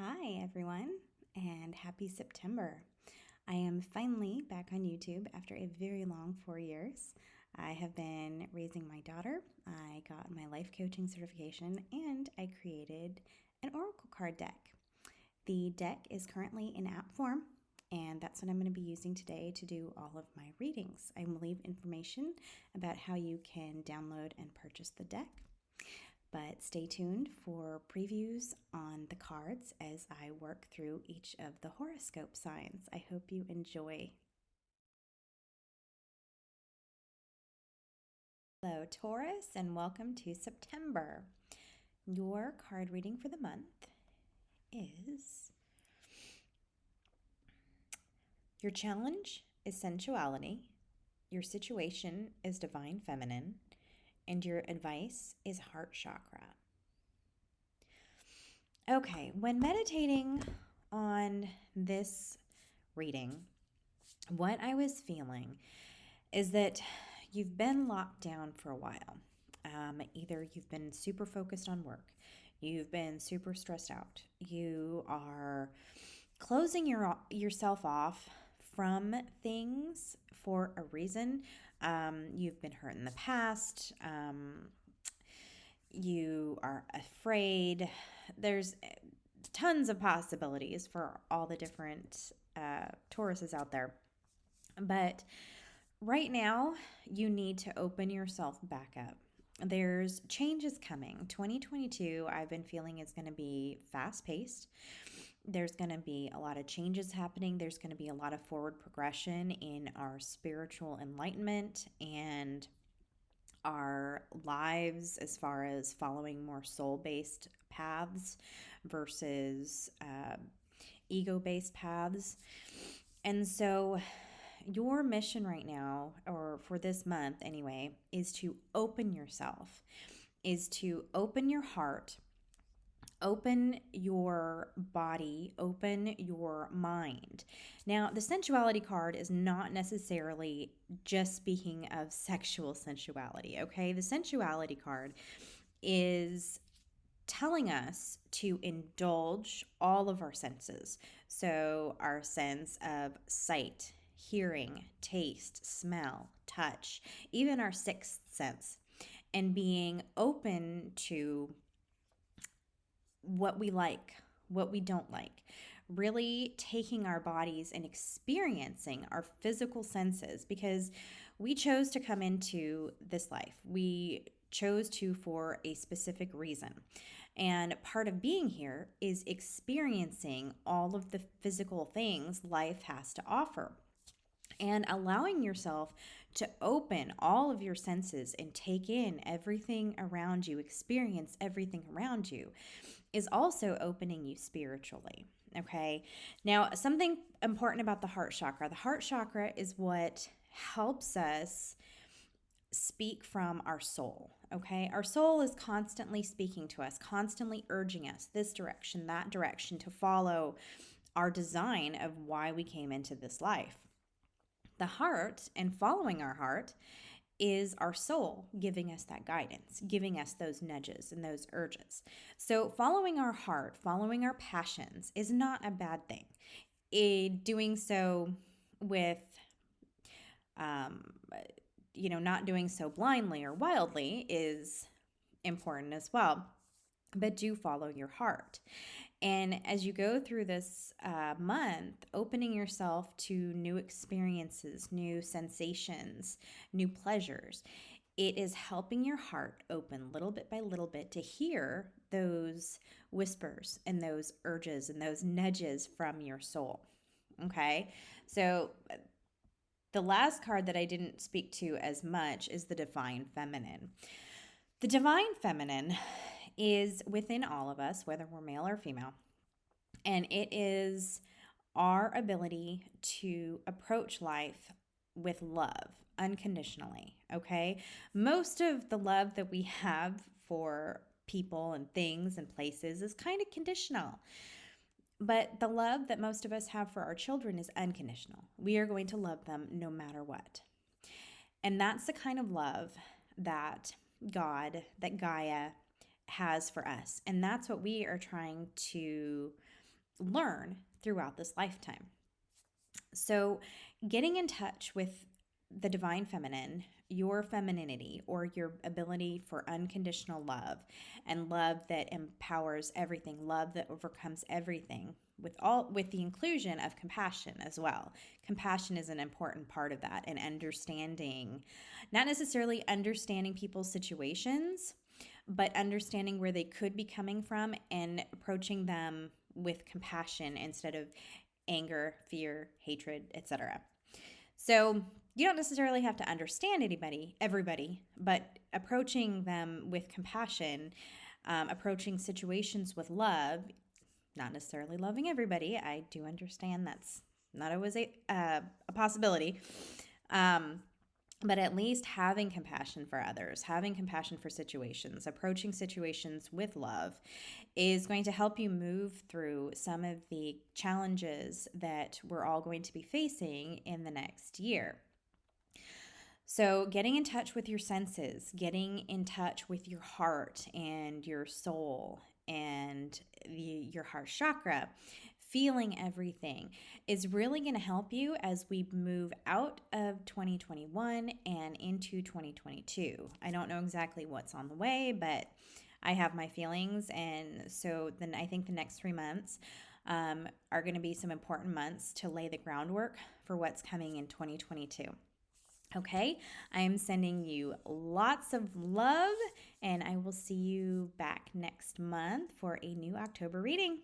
Hi, everyone, and happy September. I am finally back on YouTube after a very long 4 years. I have been raising my daughter. I got my life coaching certification and I created an oracle card deck. The deck is currently in app form, and that's what I'm going to be using today to do all of my readings. I will leave information about how you can download and purchase the deck. But stay tuned for previews on the cards as I work through each of the horoscope signs. I hope you enjoy. Hello, Taurus, and welcome to September. Your card reading for the month is your challenge is sensuality, your situation is divine feminine, and your advice is heart chakra. Okay, when meditating on this reading, what I was feeling is that you've been locked down for a while. Either you've been super focused on work, you've been super stressed out, you are closing yourself off from things for a reason. You've been hurt in the past. You are afraid. There's tons of possibilities for all the different Tauruses out there. But right now, you need to open yourself back up. There's changes coming. 2022, I've been feeling is going to be fast paced. There's going to be a lot of changes happening. There's going to be a lot of forward progression in our spiritual enlightenment and our lives as far as following more soul-based paths versus ego-based paths. And so your mission right now, or for this month anyway, is to open yourself, is to open your heart, open your body, open your mind. Now, the sensuality card is not necessarily just speaking of sexual sensuality, okay? The sensuality card is telling us to indulge all of our senses. So, our sense of sight, hearing, taste, smell, touch, even our sixth sense, and being open to what we like, what we don't like. Really taking our bodies and experiencing our physical senses, because we chose to come into this life. We chose to for a specific reason. And part of being here is experiencing all of the physical things life has to offer. And allowing yourself to open all of your senses and take in everything around you, experience everything around you, is also opening you spiritually. Okay. Now, something important about the heart chakra. The heart chakra is what helps us speak from our soul. Okay. Our soul is constantly speaking to us, constantly urging us this direction, that direction, to follow our design of why we came into this life. The heart and following our heart is our soul giving us that guidance, giving us those nudges and those urges. So following our heart, following our passions is not a bad thing. Doing so with, not doing so blindly or wildly is important as well. But do follow your heart. And as you go through this month, opening yourself to new experiences, new sensations, new pleasures, it is helping your heart open little bit by little bit to hear those whispers and those urges and those nudges from your soul. Okay, so the last card that I didn't speak to as much is the Divine Feminine. The Divine Feminine is within all of us, whether we're male or female, and it is our ability to approach life with love unconditionally. Okay, most of the love that we have for people and things and places is kind of conditional, but the love that most of us have for our children is unconditional. We are going to love them no matter what. And that's the kind of love that Gaia has for us. And that's what we are trying to learn throughout this lifetime. So, getting in touch with the divine feminine, your femininity, or your ability for unconditional love and love that empowers everything, love that overcomes everything, with the inclusion of compassion as well. Compassion is an important part of that, and understanding, not necessarily understanding people's situations, but understanding where they could be coming from and approaching them with compassion instead of anger, fear, hatred, etc. So you don't necessarily have to understand everybody, but approaching them with compassion, approaching situations with love, not necessarily loving everybody. I do understand that's not always a possibility. But at least having compassion for others, having compassion for situations, approaching situations with love is going to help you move through some of the challenges that we're all going to be facing in the next year. So, getting in touch with your senses, getting in touch with your heart and your soul and your heart chakra, feeling everything is really going to help you as we move out of 2021 and into 2022. I don't know exactly what's on the way, but I have my feelings. And so then I think the next 3 months are going to be some important months to lay the groundwork for what's coming in 2022. Okay, I am sending you lots of love, and I will see you back next month for a new October reading.